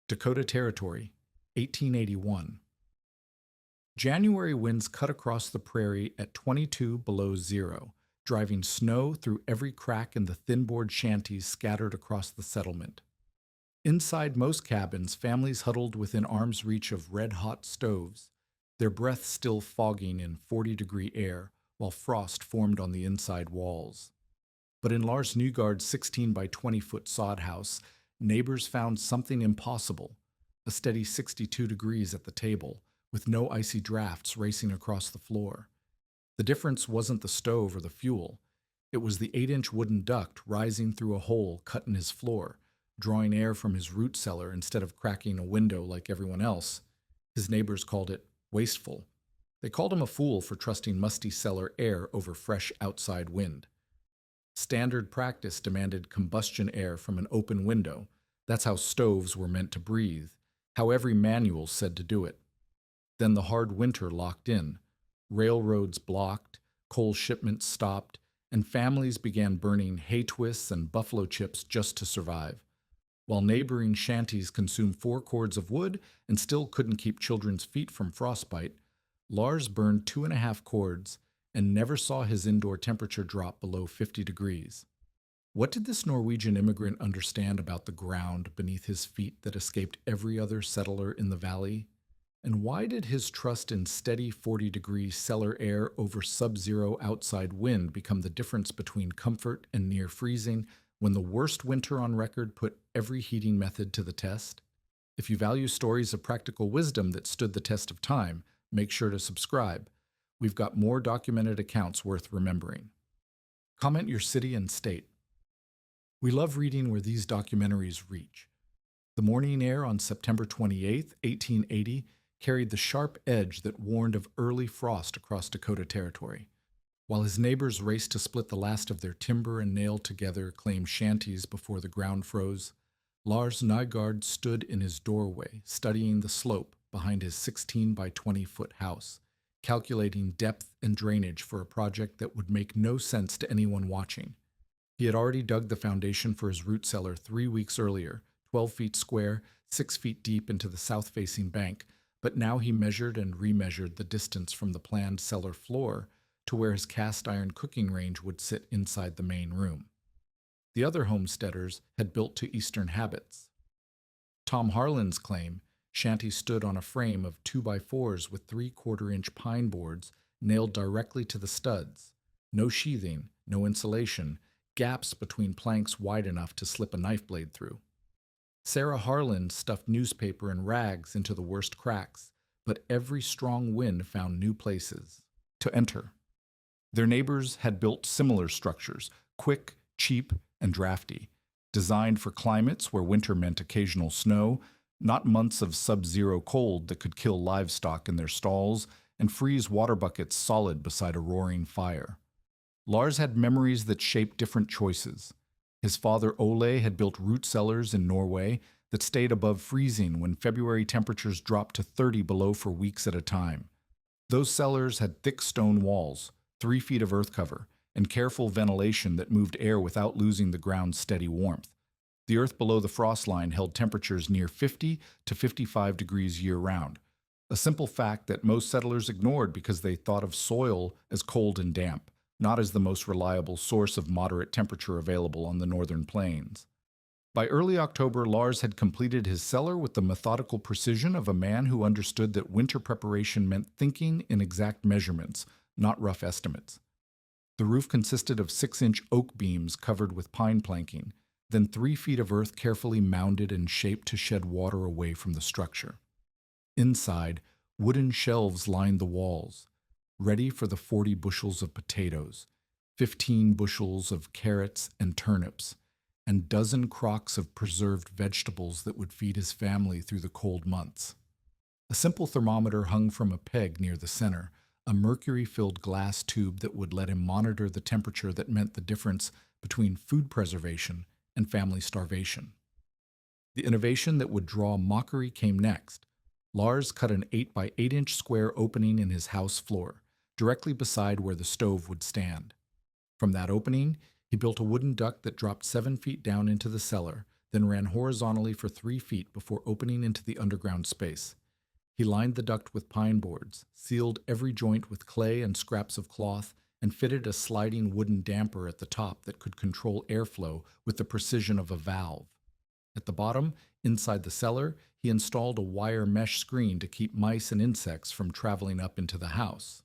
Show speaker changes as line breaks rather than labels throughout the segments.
Dakota Territory, 1881. January winds cut across the prairie at 22 below zero, driving snow through every crack in the thin-board shanties scattered across the settlement. Inside most cabins, families huddled within arm's reach of red-hot stoves, their breath still fogging in 40-degree air, while frost formed on the inside walls. But in Lars Nygaard's 16 by 20-foot sod house, neighbors found something impossible: a steady 62 degrees at the table, with no icy drafts racing across the floor. The difference wasn't the stove or the fuel. It was the 8-inch wooden duct rising through a hole cut in his floor, drawing air from his root cellar instead of cracking a window like everyone else. His neighbors called it wasteful. They called him a fool for trusting musty cellar air over fresh outside wind. Standard practice demanded combustion air from an open window. That's how stoves were meant to breathe, how every manual said to do it. Then the hard winter locked in. Railroads blocked, coal shipments stopped, and families began burning hay twists and buffalo chips just to survive. While neighboring shanties consumed 4 cords of wood and still couldn't keep children's feet from frostbite, Lars burned 2.5 cords and never saw his indoor temperature drop below 50 degrees. What did this Norwegian immigrant understand about the ground beneath his feet that escaped every other settler in the valley? And why did his trust in steady 40-degree cellar air over sub-zero outside wind become the difference between comfort and near freezing when the worst winter on record put every heating method to the test? If you value stories of practical wisdom that stood the test of time, make sure to subscribe. We've got more documented accounts worth remembering. Comment your city and state. We love reading where these documentaries reach. The morning air on September 28, 1880, carried the sharp edge that warned of early frost across Dakota Territory. While his neighbors raced to split the last of their timber and nailed together claimed shanties before the ground froze, Lars Nygaard stood in his doorway, studying the slope behind his 16 by 20-foot house, calculating depth and drainage for a project that would make no sense to anyone watching. He had already dug the foundation for his root cellar 3 weeks earlier, 12 feet square, 6 feet deep into the south-facing bank, but now he measured and remeasured the distance from the planned cellar floor to where his cast-iron cooking range would sit inside the main room. The other homesteaders had built to Eastern habits. Tom Harlan's claim, shanty stood on a frame of 2x4s with 3/4-inch pine boards nailed directly to the studs. No sheathing, no insulation, gaps between planks wide enough to slip a knife blade through. Sarah Harlan stuffed newspaper and rags into the worst cracks, but every strong wind found new places to enter. Their neighbors had built similar structures, quick, cheap, and drafty, designed for climates where winter meant occasional snow, not months of sub-zero cold that could kill livestock in their stalls and freeze water buckets solid beside a roaring fire. Lars had memories that shaped different choices. His father Ole had built root cellars in Norway that stayed above freezing when February temperatures dropped to 30 below for weeks at a time. Those cellars had thick stone walls, 3 feet of earth cover, and careful ventilation that moved air without losing the ground's steady warmth. The earth below the frost line held temperatures near 50 to 55 degrees year-round, a simple fact that most settlers ignored because they thought of soil as cold and damp, not as the most reliable source of moderate temperature available on the northern plains. By early October, Lars had completed his cellar with the methodical precision of a man who understood that winter preparation meant thinking in exact measurements, not rough estimates. The roof consisted of 6-inch oak beams covered with pine planking, then 3 feet of earth carefully mounded and shaped to shed water away from the structure. Inside, wooden shelves lined the walls, ready for the 40 bushels of potatoes, 15 bushels of carrots and turnips, and dozen crocks of preserved vegetables that would feed his family through the cold months. A simple thermometer hung from a peg near the center, a mercury-filled glass tube that would let him monitor the temperature that meant the difference between food preservation and family starvation. The innovation that would draw mockery came next. Lars cut an 8 by 8-inch square opening in his house floor, directly beside where the stove would stand. From that opening, he built a wooden duct that dropped 7 feet down into the cellar, then ran horizontally for 3 feet before opening into the underground space. He lined the duct with pine boards, sealed every joint with clay and scraps of cloth, and fitted a sliding wooden damper at the top that could control airflow with the precision of a valve. At the bottom, inside the cellar, he installed a wire mesh screen to keep mice and insects from traveling up into the house.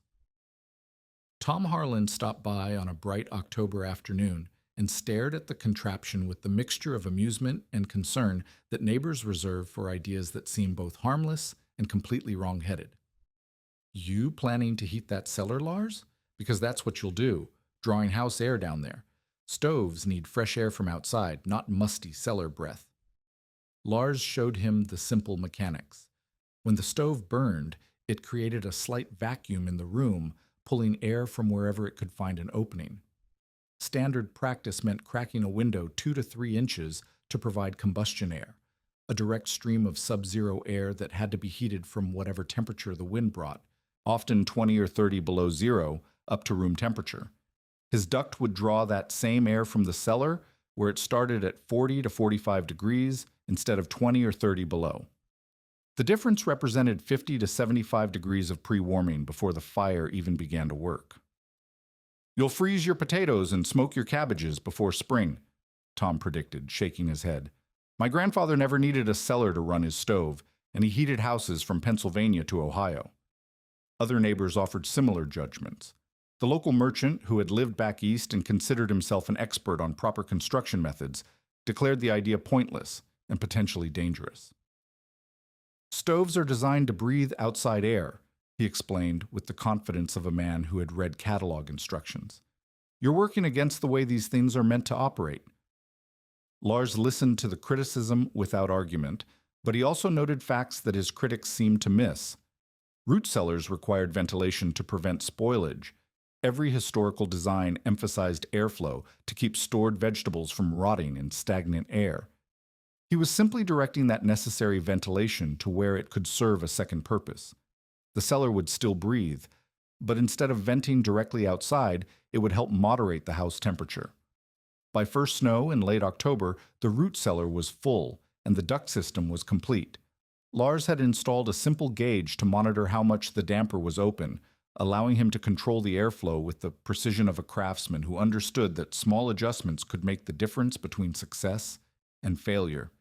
Tom Harlan stopped by on a bright October afternoon and stared at the contraption with the mixture of amusement and concern that neighbors reserve for ideas that seem both harmless and completely wrong-headed. "You planning to heat that cellar, Lars? Because that's what you'll do, drawing house air down there. Stoves need fresh air from outside, not musty cellar breath." Lars showed him the simple mechanics. When the stove burned, it created a slight vacuum in the room, pulling air from wherever it could find an opening. Standard practice meant cracking a window 2 to 3 inches to provide combustion air, a direct stream of sub-zero air that had to be heated from whatever temperature the wind brought, often 20 or 30 below zero, up to room temperature. His duct would draw that same air from the cellar, where it started at 40 to 45 degrees instead of 20 or 30 below. The difference represented 50 to 75 degrees of pre-warming before the fire even began to work. "You'll freeze your potatoes and smoke your cabbages before spring," Tom predicted, shaking his head. "My grandfather never needed a cellar to run his stove, and he heated houses from Pennsylvania to Ohio." Other neighbors offered similar judgments. The local merchant, who had lived back east and considered himself an expert on proper construction methods, declared the idea pointless and potentially dangerous. "Stoves are designed to breathe outside air," he explained with the confidence of a man who had read catalog instructions. "You're working against the way these things are meant to operate." Lars listened to the criticism without argument, but he also noted facts that his critics seemed to miss. Root cellars required ventilation to prevent spoilage. Every historical design emphasized airflow to keep stored vegetables from rotting in stagnant air. He was simply directing that necessary ventilation to where it could serve a second purpose. The cellar would still breathe, but instead of venting directly outside, it would help moderate the house temperature. By first snow in late October, the root cellar was full, and the duct system was complete. Lars had installed a simple gauge to monitor how much the damper was open, allowing him to control the airflow with the precision of a craftsman who understood that small adjustments could make the difference between success and failure.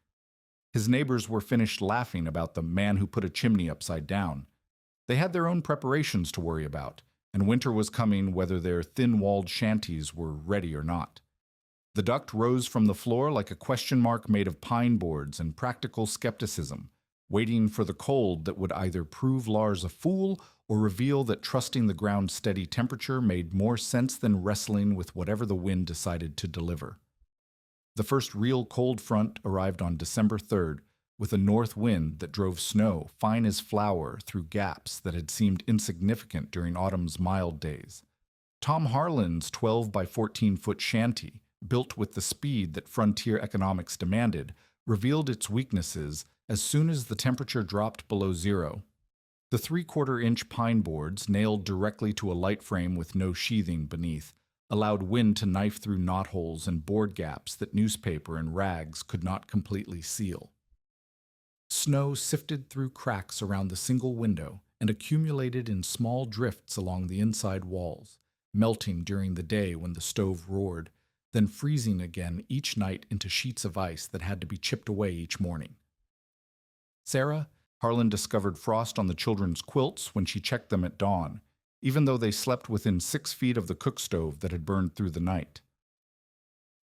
His neighbors were finished laughing about the man who put a chimney upside down. They had their own preparations to worry about, and winter was coming whether their thin-walled shanties were ready or not. The duct rose from the floor like a question mark made of pine boards and practical skepticism, waiting for the cold that would either prove Lars a fool or reveal that trusting the ground's steady temperature made more sense than wrestling with whatever the wind decided to deliver. The first real cold front arrived on December 3rd, with a north wind that drove snow, fine as flour, through gaps that had seemed insignificant during autumn's mild days. Tom Harlan's 12 by 14-foot shanty, built with the speed that frontier economics demanded, revealed its weaknesses as soon as the temperature dropped below zero. The 3/4-inch pine boards, nailed directly to a light frame with no sheathing beneath, allowed wind to knife through knotholes and board gaps that newspaper and rags could not completely seal. Snow sifted through cracks around the single window and accumulated in small drifts along the inside walls, melting during the day when the stove roared, then freezing again each night into sheets of ice that had to be chipped away each morning. Sarah, Harlan discovered frost on the children's quilts when she checked them at dawn, even though they slept within 6 feet of the cook stove that had burned through the night.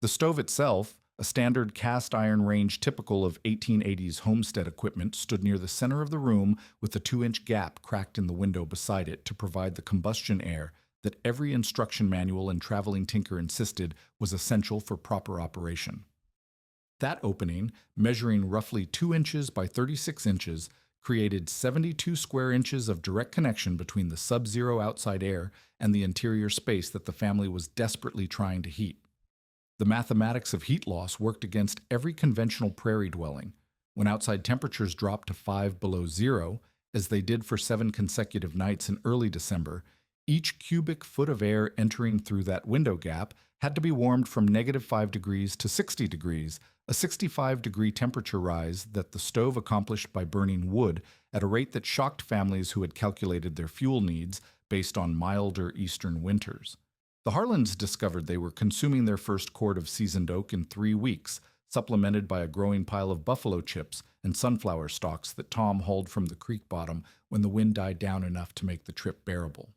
The stove itself, a standard cast iron range typical of 1880s homestead equipment, stood near the center of the room with a 2-inch gap cracked in the window beside it to provide the combustion air that every instruction manual and traveling tinker insisted was essential for proper operation. That opening, measuring roughly 2 inches by 36 inches, created 72 square inches of direct connection between the sub-zero outside air and the interior space that the family was desperately trying to heat. The mathematics of heat loss worked against every conventional prairie dwelling. When outside temperatures dropped to 5 below zero, as they did for 7 consecutive nights in early December, Each cubic foot of air entering through that window gap had to be warmed from -5 degrees to 60 degrees, a 65-degree temperature rise that the stove accomplished by burning wood at a rate that shocked families who had calculated their fuel needs based on milder eastern winters. The Harlans discovered they were consuming their first cord of seasoned oak in 3 weeks, supplemented by a growing pile of buffalo chips and sunflower stalks that Tom hauled from the creek bottom when the wind died down enough to make the trip bearable.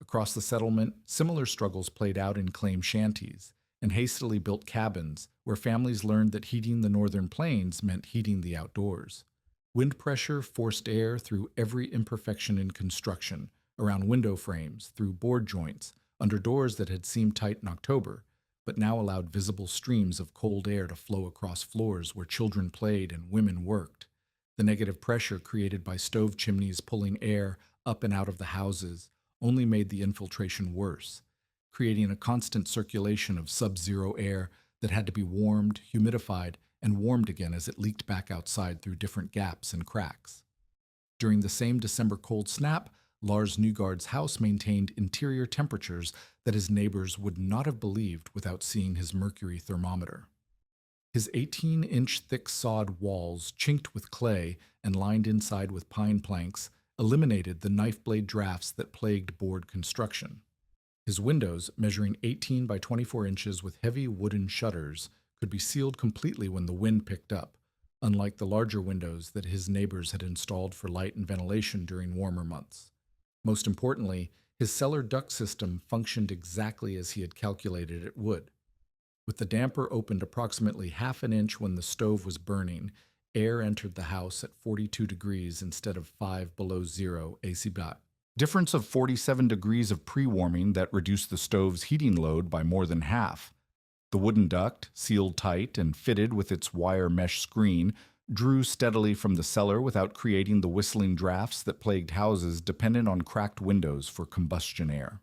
Across the settlement, similar struggles played out in claim shanties and hastily built cabins where families learned that heating the northern plains meant heating the outdoors. Wind pressure forced air through every imperfection in construction, around window frames, through board joints, under doors that had seemed tight in October, but now allowed visible streams of cold air to flow across floors where children played and women worked. The negative pressure created by stove chimneys pulling air up and out of the houses only made the infiltration worse, creating a constant circulation of sub-zero air that had to be warmed, humidified, and warmed again as it leaked back outside through different gaps and cracks. During the same December cold snap, Lars Nygaard's house maintained interior temperatures that his neighbors would not have believed without seeing his mercury thermometer. His 18-inch thick sod walls, chinked with clay and lined inside with pine planks, eliminated the knife blade drafts that plagued board construction. His windows, measuring 18 by 24 inches with heavy wooden shutters, could be sealed completely when the wind picked up, unlike the larger windows that his neighbors had installed for light and ventilation during warmer months. Most importantly, his cellar duct system functioned exactly as he had calculated it would. With the damper opened approximately half an inch when the stove was burning, air entered the house at 42 degrees instead of 5 below zero AC. Difference of 47 degrees of pre-warming that reduced the stove's heating load by more than half. The wooden duct, sealed tight and fitted with its wire mesh screen, drew steadily from the cellar without creating the whistling drafts that plagued houses dependent on cracked windows for combustion air.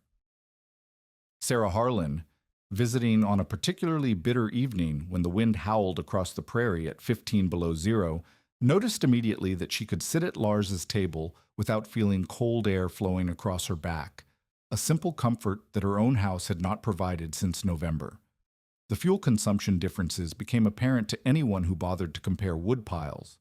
Sarah Harlan, visiting on a particularly bitter evening when the wind howled across the prairie at 15 below zero, noticed immediately that she could sit at Lars's table without feeling cold air flowing across her back, a simple comfort that her own house had not provided since November. The fuel consumption differences became apparent to anyone who bothered to compare wood piles.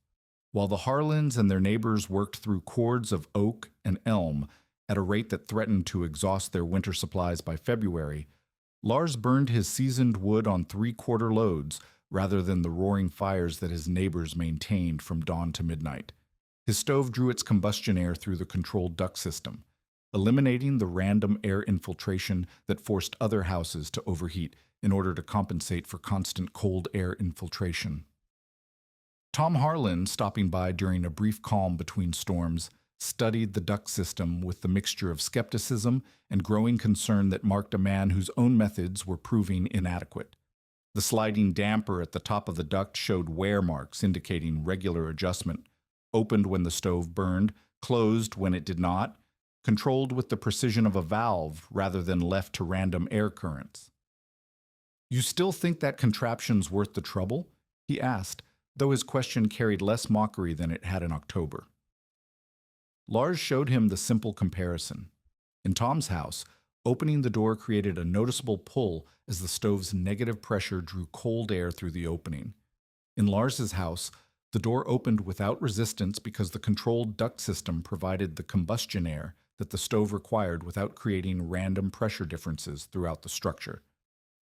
While the Harlans and their neighbors worked through cords of oak and elm at a rate that threatened to exhaust their winter supplies by February, Lars burned his seasoned wood on 3/4 loads rather than the roaring fires that his neighbors maintained from dawn to midnight. His stove drew its combustion air through the controlled duct system, eliminating the random air infiltration that forced other houses to overheat in order to compensate for constant cold air infiltration. Tom Harlan, stopping by during a brief calm between storms, studied the duct system with the mixture of skepticism and growing concern that marked a man whose own methods were proving inadequate. The sliding damper at the top of the duct showed wear marks indicating regular adjustment, opened when the stove burned, closed when it did not, controlled with the precision of a valve rather than left to random air currents. "You still think that contraption's worth the trouble?" he asked, though his question carried less mockery than it had in October. Lars showed him the simple comparison. In Tom's house, opening the door created a noticeable pull as the stove's negative pressure drew cold air through the opening. In Lars's house, the door opened without resistance because the controlled duct system provided the combustion air that the stove required without creating random pressure differences throughout the structure.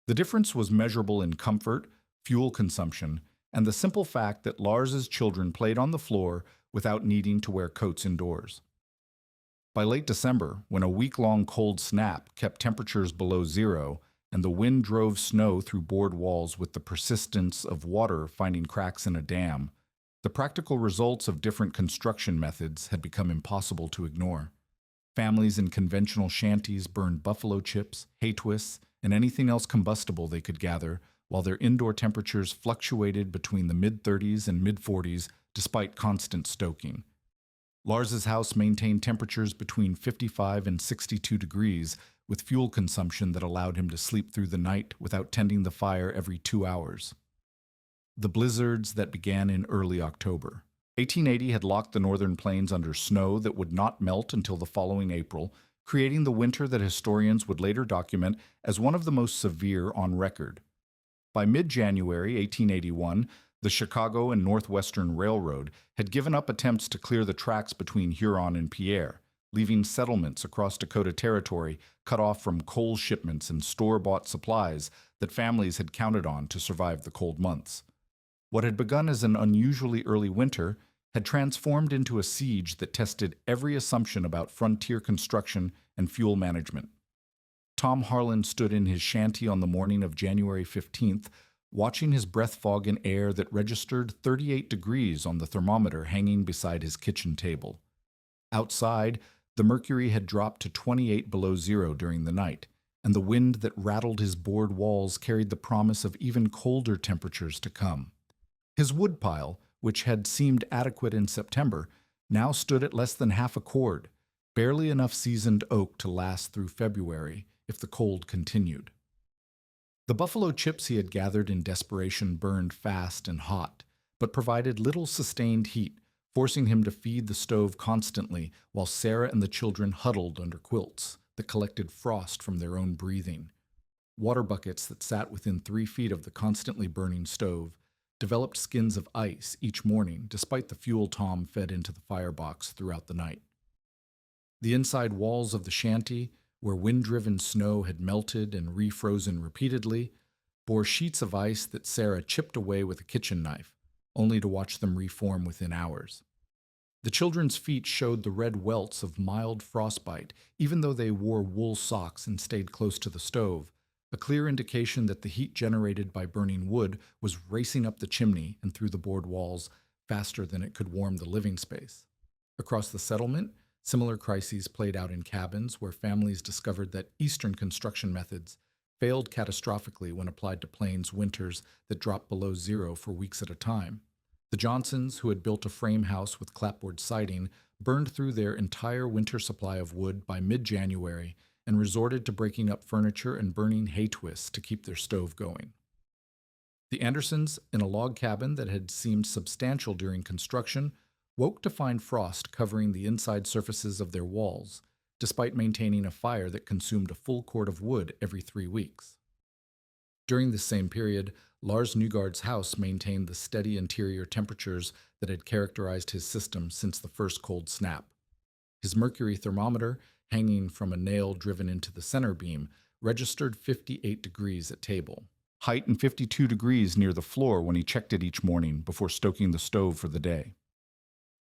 The difference was measurable in comfort, fuel consumption, and the simple fact that Lars's children played on the floor without needing to wear coats indoors. By late December, when a week-long cold snap kept temperatures below zero and the wind drove snow through board walls with the persistence of water finding cracks in a dam, the practical results of different construction methods had become impossible to ignore. Families in conventional shanties burned buffalo chips, hay twists, and anything else combustible they could gather, while their indoor temperatures fluctuated between the mid-30s and mid-40s despite constant stoking. Lars's house maintained temperatures between 55 and 62 degrees, with fuel consumption that allowed him to sleep through the night without tending the fire every 2 hours. The blizzards that began in early October. 1880 had locked the northern plains under snow that would not melt until the following April, creating the winter that historians would later document as one of the most severe on record. By mid-January 1881, the Chicago and Northwestern Railroad had given up attempts to clear the tracks between Huron and Pierre, leaving settlements across Dakota Territory cut off from coal shipments and store-bought supplies that families had counted on to survive the cold months. What had begun as an unusually early winter had transformed into a siege that tested every assumption about frontier construction and fuel management. Tom Harlan stood in his shanty on the morning of January 15th, watching his breath fog in air that registered 38 degrees on the thermometer hanging beside his kitchen table. Outside, the mercury had dropped to 28 below zero during the night, and the wind that rattled his board walls carried the promise of even colder temperatures to come. His woodpile, which had seemed adequate in September, now stood at less than half a cord, barely enough seasoned oak to last through February if the cold continued. The buffalo chips he had gathered in desperation burned fast and hot, but provided little sustained heat, forcing him to feed the stove constantly while Sarah and the children huddled under quilts that collected frost from their own breathing. Water buckets that sat within 3 feet of the constantly burning stove developed skins of ice each morning despite the fuel Tom fed into the firebox throughout the night. The inside walls of the shanty, where wind-driven snow had melted and refrozen repeatedly, bore sheets of ice that Sarah chipped away with a kitchen knife, only to watch them reform within hours. The children's feet showed the red welts of mild frostbite, even though they wore wool socks and stayed close to the stove, a clear indication that the heat generated by burning wood was racing up the chimney and through the board walls faster than it could warm the living space. Across the settlement, similar crises played out in cabins where families discovered that Eastern construction methods failed catastrophically when applied to plains winters that dropped below zero for weeks at a time. The Johnsons, who had built a frame house with clapboard siding, burned through their entire winter supply of wood by mid-January and resorted to breaking up furniture and burning hay twists to keep their stove going. The Andersons, in a log cabin that had seemed substantial during construction, woke to find frost covering the inside surfaces of their walls, despite maintaining a fire that consumed a full cord of wood every 3 weeks. During this same period, Lars Nygaard's house maintained the steady interior temperatures that had characterized his system since the first cold snap. His mercury thermometer, hanging from a nail driven into the center beam, registered 58 degrees at table, height and 52 degrees near the floor when he checked it each morning before stoking the stove for the day.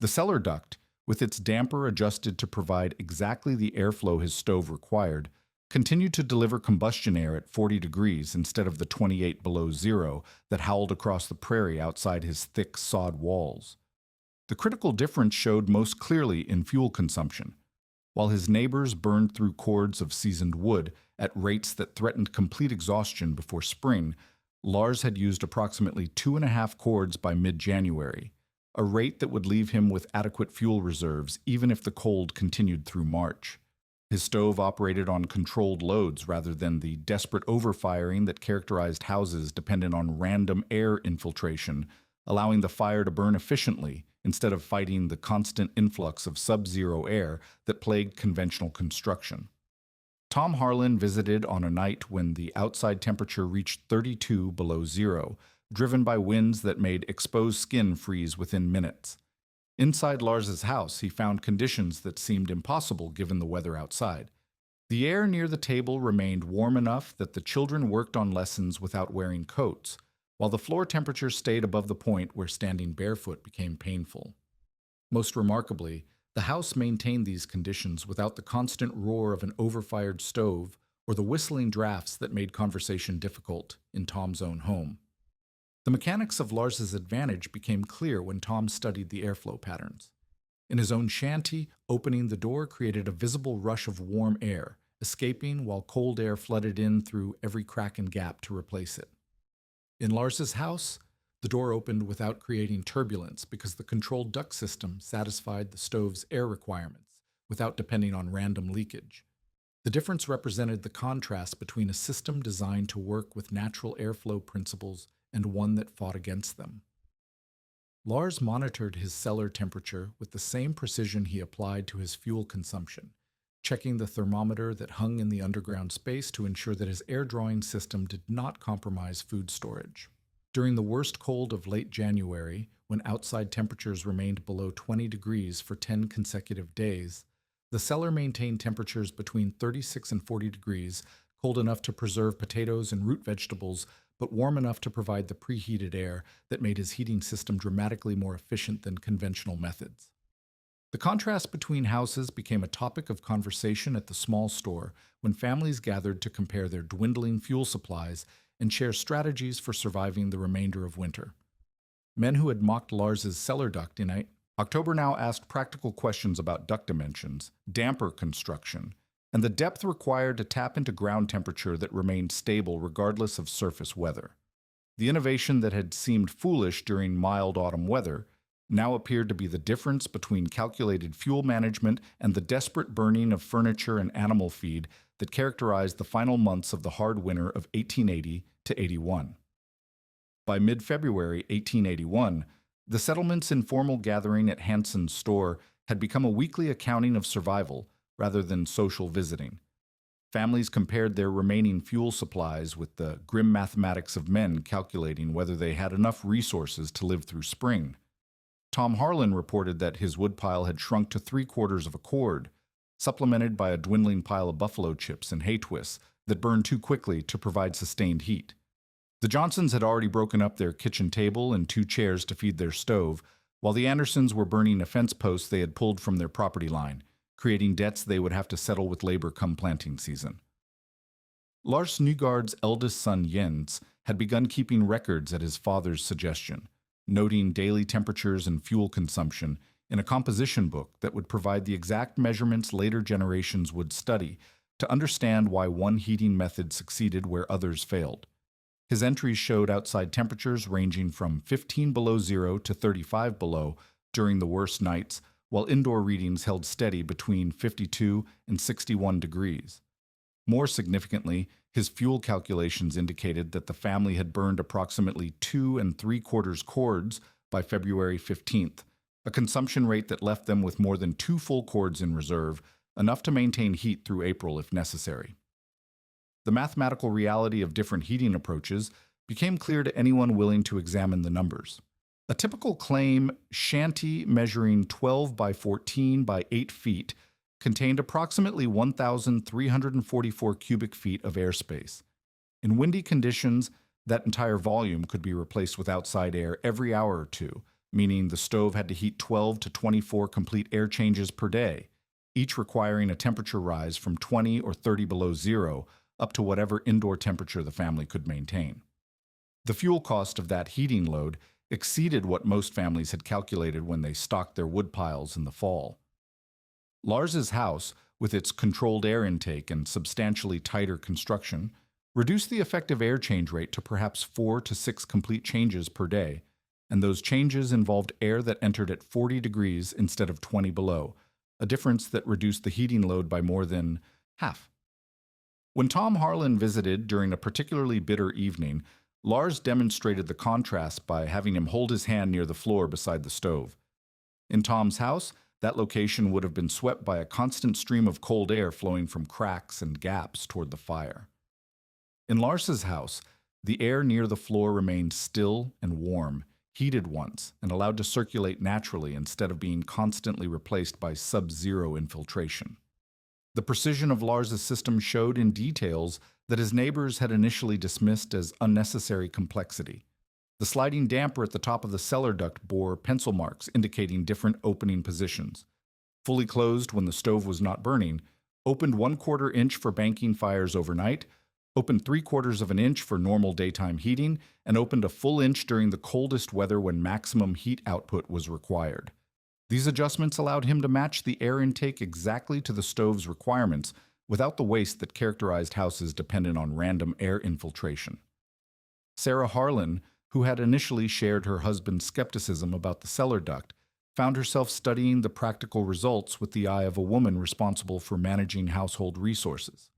The cellar duct, with its damper adjusted to provide exactly the airflow his stove required, continued to deliver combustion air at 40 degrees instead of the 28 below zero that howled across the prairie outside his thick sod walls. The critical difference showed most clearly in fuel consumption. While his neighbors burned through cords of seasoned wood at rates that threatened complete exhaustion before spring, Lars had used approximately 2.5 cords by mid-January, a rate that would leave him with adequate fuel reserves even if the cold continued through March. His stove operated on controlled loads rather than the desperate overfiring that characterized houses dependent on random air infiltration, allowing the fire to burn efficiently instead of fighting the constant influx of sub-zero air that plagued conventional construction. Tom Harlan visited on a night when the outside temperature reached 32 below zero, driven by winds that made exposed skin freeze within minutes. Inside Lars's house, he found conditions that seemed impossible given the weather outside. The air near the table remained warm enough that the children worked on lessons without wearing coats, while the floor temperature stayed above the point where standing barefoot became painful. Most remarkably, the house maintained these conditions without the constant roar of an overfired stove or the whistling drafts that made conversation difficult in Tom's own home. The mechanics of Lars's advantage became clear when Tom studied the airflow patterns. In his own shanty, opening the door created a visible rush of warm air, escaping while cold air flooded in through every crack and gap to replace it. In Lars's house, the door opened without creating turbulence because the controlled duct system satisfied the stove's air requirements without depending on random leakage. The difference represented the contrast between a system designed to work with natural airflow principles and one that fought against them. Lars monitored his cellar temperature with the same precision he applied to his fuel consumption, checking the thermometer that hung in the underground space to ensure that his air-drawing system did not compromise food storage. During the worst cold of late January, when outside temperatures remained below 20 degrees for 10 consecutive days, the cellar maintained temperatures between 36 and 40 degrees, cold enough to preserve potatoes and root vegetables, but warm enough to provide the preheated air that made his heating system dramatically more efficient than conventional methods. The contrast between houses became a topic of conversation at the small store when families gathered to compare their dwindling fuel supplies and share strategies for surviving the remainder of winter. Men who had mocked Lars's cellar duct in October now asked practical questions about duct dimensions, damper construction, and the depth required to tap into ground temperature that remained stable regardless of surface weather. The innovation that had seemed foolish during mild autumn weather now appeared to be the difference between calculated fuel management and the desperate burning of furniture and animal feed that characterized the final months of the hard winter of 1880 to 81. By mid-February 1881, the settlement's informal gathering at Hanson's store had become a weekly accounting of survival rather than social visiting. Families compared their remaining fuel supplies with the grim mathematics of men calculating whether they had enough resources to live through spring. Tom Harlan reported that his woodpile had shrunk to 3/4 of a cord, supplemented by a dwindling pile of buffalo chips and hay twists that burned too quickly to provide sustained heat. The Johnsons had already broken up their kitchen table and 2 chairs to feed their stove, while the Andersons were burning a fence post they had pulled from their property line, creating debts they would have to settle with labor come planting season. Lars Nygaard's eldest son Jens had begun keeping records at his father's suggestion, noting daily temperatures and fuel consumption in a composition book that would provide the exact measurements later generations would study to understand why one heating method succeeded where others failed. His entries showed outside temperatures ranging from 15 below zero to 35 below during the worst nights, while indoor readings held steady between 52 and 61 degrees. More significantly, his fuel calculations indicated that the family had burned approximately 2 3/4 cords by February 15th, a consumption rate that left them with more than 2 full cords in reserve, enough to maintain heat through April if necessary. The mathematical reality of different heating approaches became clear to anyone willing to examine the numbers. A typical claim shanty measuring 12 by 14 by 8 feet contained approximately 1,344 cubic feet of airspace. In windy conditions, that entire volume could be replaced with outside air every hour or two, meaning the stove had to heat 12 to 24 complete air changes per day, each requiring a temperature rise from 20 or 30 below zero up to whatever indoor temperature the family could maintain. The fuel cost of that heating load exceeded what most families had calculated when they stocked their wood piles in the fall. Lars's house, with its controlled air intake and substantially tighter construction, reduced the effective air change rate to perhaps 4 to 6 complete changes per day, and those changes involved air that entered at 40 degrees instead of 20 below, a difference that reduced the heating load by more than half. When Tom Harlan visited during a particularly bitter evening, Lars demonstrated the contrast by having him hold his hand near the floor beside the stove. In Tom's house, that location would have been swept by a constant stream of cold air flowing from cracks and gaps toward the fire. In Lars's house, the air near the floor remained still and warm, heated once, and allowed to circulate naturally instead of being constantly replaced by sub-zero infiltration. The precision of Lars's system showed in details that his neighbors had initially dismissed as unnecessary complexity. The sliding damper at the top of the cellar duct bore pencil marks indicating different opening positions. Fully closed when the stove was not burning, opened 1/4 inch for banking fires overnight, opened 3/4 of an inch for normal daytime heating, and opened a full inch during the coldest weather when maximum heat output was required. These adjustments allowed him to match the air intake exactly to the stove's requirements without the waste that characterized houses dependent on random air infiltration. Sarah Harlan, who had initially shared her husband's skepticism about the cellar duct, found herself studying the practical results with the eye of a woman responsible for managing household resources.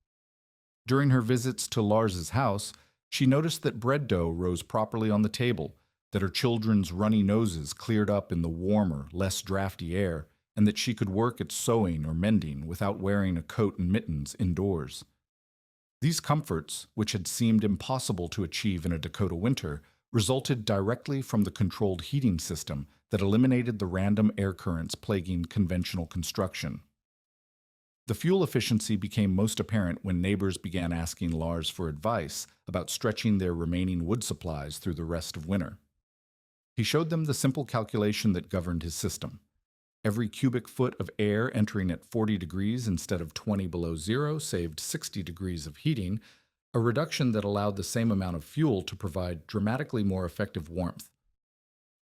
During her visits to Lars's house, she noticed that bread dough rose properly on the table, that her children's runny noses cleared up in the warmer, less drafty air, and that she could work at sewing or mending without wearing a coat and mittens indoors. These comforts, which had seemed impossible to achieve in a Dakota winter, resulted directly from the controlled heating system that eliminated the random air currents plaguing conventional construction. The fuel efficiency became most apparent when neighbors began asking Lars for advice about stretching their remaining wood supplies through the rest of winter. He showed them the simple calculation that governed his system. Every cubic foot of air entering at 40 degrees instead of 20 below zero saved 60 degrees of heating, a reduction that allowed the same amount of fuel to provide dramatically more effective warmth.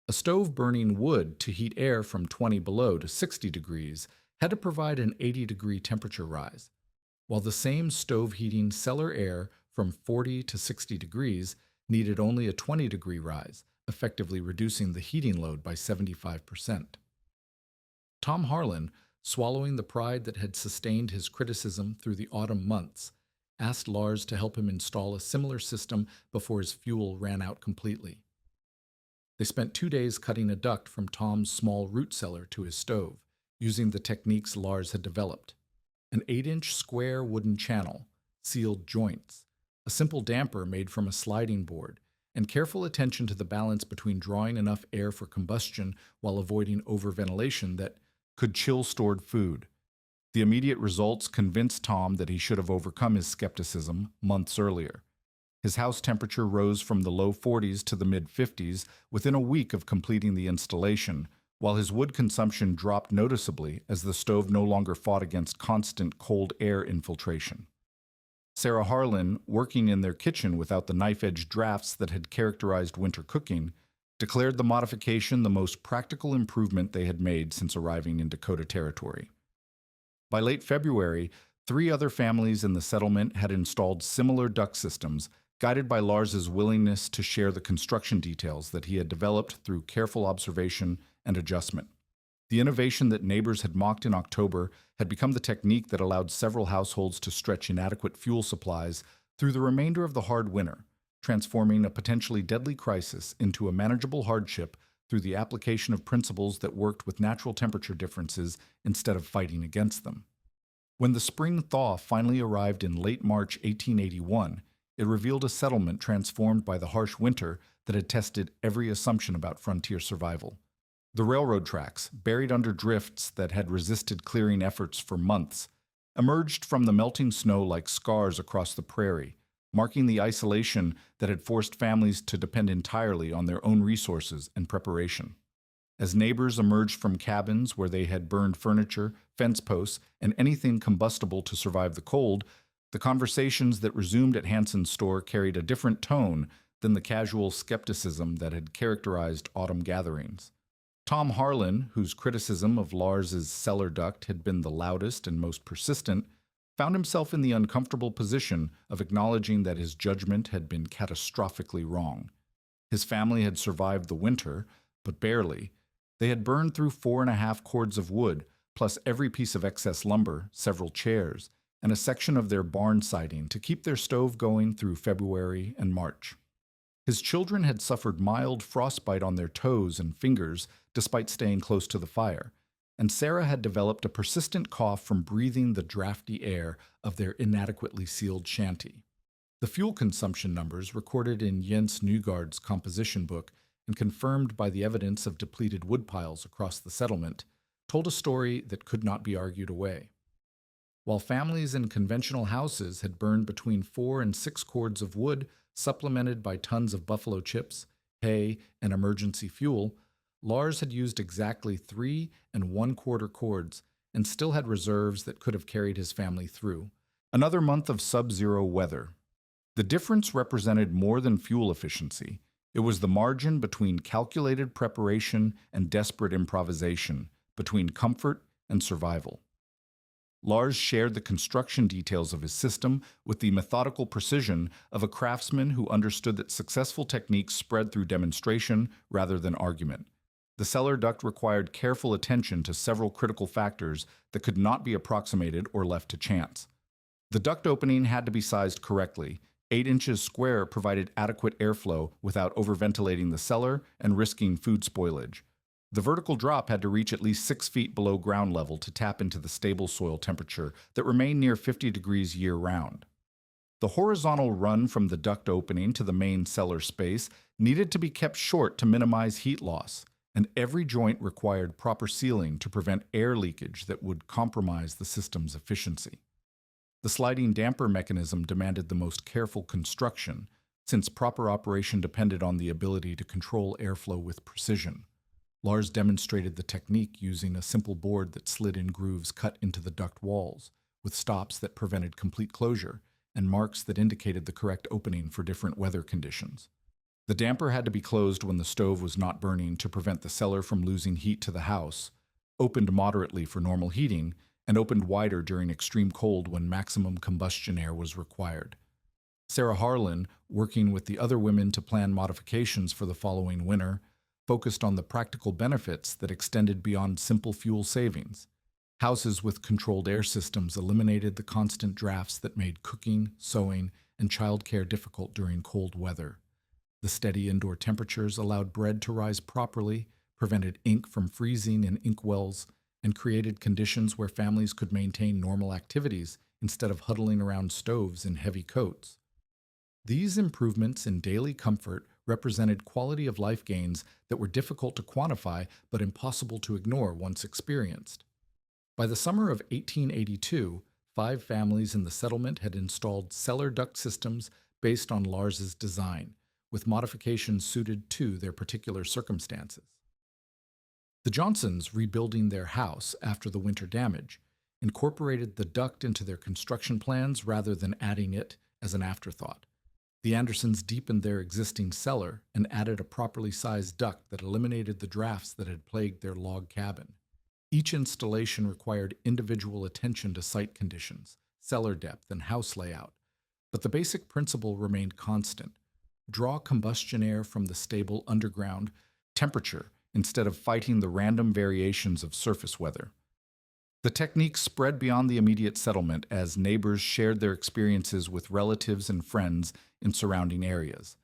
A stove burning wood to heat air from 20 below to 60 degrees had to provide an 80-degree temperature rise, while the same stove heating cellar air from 40 to 60 degrees needed only a 20-degree rise, effectively reducing the heating load by 75%. Tom Harlan, swallowing the pride that had sustained his criticism through the autumn months, asked Lars to help him install a similar system before his fuel ran out completely. They spent 2 days cutting a duct from Tom's small root cellar to his stove, using the techniques Lars had developed. An 8-inch square wooden channel, sealed joints, a simple damper made from a sliding board, and careful attention to the balance between drawing enough air for combustion while avoiding overventilation that could chill stored food. The immediate results convinced Tom that he should have overcome his skepticism months earlier. His house temperature rose from the low 40s to the mid-50s within a week of completing the installation, while his wood consumption dropped noticeably as the stove no longer fought against constant cold air infiltration. Sarah Harlan, working in their kitchen without the knife-edge drafts that had characterized winter cooking, declared the modification the most practical improvement they had made since arriving in Dakota Territory. By late February, 3 other families in the settlement had installed similar duct systems, guided by Lars's willingness to share the construction details that he had developed through careful observation and adjustment. The innovation that neighbors had mocked in October had become the technique that allowed several households to stretch inadequate fuel supplies through the remainder of the hard winter, transforming a potentially deadly crisis into a manageable hardship through the application of principles that worked with natural temperature differences instead of fighting against them. When the spring thaw finally arrived in late March 1881, it revealed a settlement transformed by the harsh winter that had tested every assumption about frontier survival. The railroad tracks, buried under drifts that had resisted clearing efforts for months, emerged from the melting snow like scars across the prairie, marking the isolation that had forced families to depend entirely on their own resources and preparation. As neighbors emerged from cabins where they had burned furniture, fence posts, and anything combustible to survive the cold, the conversations that resumed at Hanson's store carried a different tone than the casual skepticism that had characterized autumn gatherings. Tom Harlan, whose criticism of Lars's cellar duct had been the loudest and most persistent, found himself in the uncomfortable position of acknowledging that his judgment had been catastrophically wrong. His family had survived the winter, but barely. They had burned through 4.5 cords of wood, plus every piece of excess lumber, several chairs, and a section of their barn siding to keep their stove going through February and March. His children had suffered mild frostbite on their toes and fingers despite staying close to the fire, and Sarah had developed a persistent cough from breathing the drafty air of their inadequately sealed shanty. The fuel consumption numbers recorded in Jens Nygaard's composition book and confirmed by the evidence of depleted wood piles across the settlement told a story that could not be argued away. While families in conventional houses had burned between 4 and 6 cords of wood, supplemented by tons of buffalo chips, hay, and emergency fuel, Lars had used exactly 3 1/4 cords and still had reserves that could have carried his family through. Another month of sub-zero weather. The difference represented more than fuel efficiency. It was the margin between calculated preparation and desperate improvisation, between comfort and survival. Lars shared the construction details of his system with the methodical precision of a craftsman who understood that successful techniques spread through demonstration rather than argument. The cellar duct required careful attention to several critical factors that could not be approximated or left to chance. The duct opening had to be sized correctly. 8 inches square provided adequate airflow without overventilating the cellar and risking food spoilage. The vertical drop had to reach at least 6 feet below ground level to tap into the stable soil temperature that remained near 50 degrees year round. The horizontal run from the duct opening to the main cellar space needed to be kept short to minimize heat loss, and every joint required proper sealing to prevent air leakage that would compromise the system's efficiency. The sliding damper mechanism demanded the most careful construction, since proper operation depended on the ability to control airflow with precision. Lars demonstrated the technique using a simple board that slid in grooves cut into the duct walls, with stops that prevented complete closure, and marks that indicated the correct opening for different weather conditions. The damper had to be closed when the stove was not burning to prevent the cellar from losing heat to the house, opened moderately for normal heating, and opened wider during extreme cold when maximum combustion air was required. Sarah Harlan, working with the other women to plan modifications for the following winter, focused on the practical benefits that extended beyond simple fuel savings. Houses with controlled air systems eliminated the constant drafts that made cooking, sewing, and childcare difficult during cold weather. The steady indoor temperatures allowed bread to rise properly, prevented ink from freezing in inkwells, and created conditions where families could maintain normal activities instead of huddling around stoves in heavy coats. These improvements in daily comfort represented quality of life gains that were difficult to quantify but impossible to ignore once experienced. By the summer of 1882, 5 families in the settlement had installed cellar duct systems based on Lars's design, with modifications suited to their particular circumstances. The Johnsons, rebuilding their house after the winter damage, incorporated the duct into their construction plans rather than adding it as an afterthought. The Andersons deepened their existing cellar and added a properly sized duct that eliminated the drafts that had plagued their log cabin. Each installation required individual attention to site conditions, cellar depth, and house layout, but the basic principle remained constant: draw combustion air from the stable underground temperature instead of fighting the random variations of surface weather. The technique spread beyond the immediate settlement as neighbors shared their experiences with relatives and friends in surrounding areas.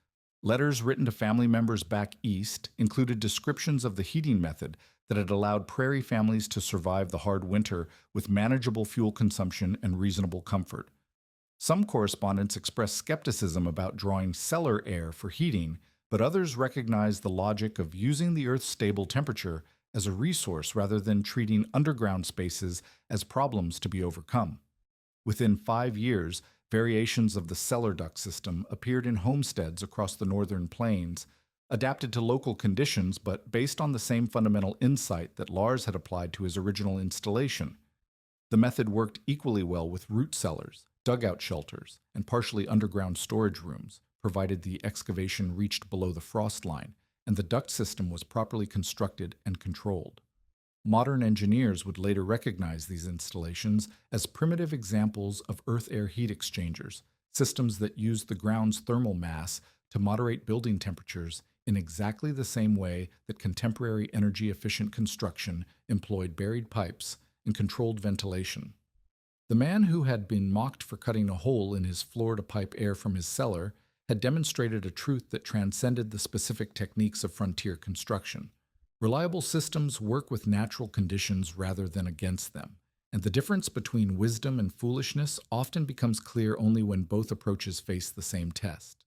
Letters written to family members back east included descriptions of the heating method that had allowed prairie families to survive the hard winter with manageable fuel consumption and reasonable comfort. Some correspondents expressed skepticism about drawing cellar air for heating, but others recognized the logic of using the Earth's stable temperature as a resource rather than treating underground spaces as problems to be overcome. Within 5 years, variations of the cellar duct system appeared in homesteads across the northern plains, adapted to local conditions but based on the same fundamental insight that Lars had applied to his original installation. The method worked equally well with root cellars, dugout shelters, and partially underground storage rooms, provided the excavation reached below the frost line and the duct system was properly constructed and controlled. Modern engineers would later recognize these installations as primitive examples of earth-air heat exchangers, systems that used the ground's thermal mass to moderate building temperatures in exactly the same way that contemporary energy-efficient construction employed buried pipes and controlled ventilation. The man who had been mocked for cutting a hole in his floor to pipe air from his cellar had demonstrated a truth that transcended the specific techniques of frontier construction. Reliable systems work with natural conditions rather than against them, and the difference between wisdom and foolishness often becomes clear only when both approaches face the same test.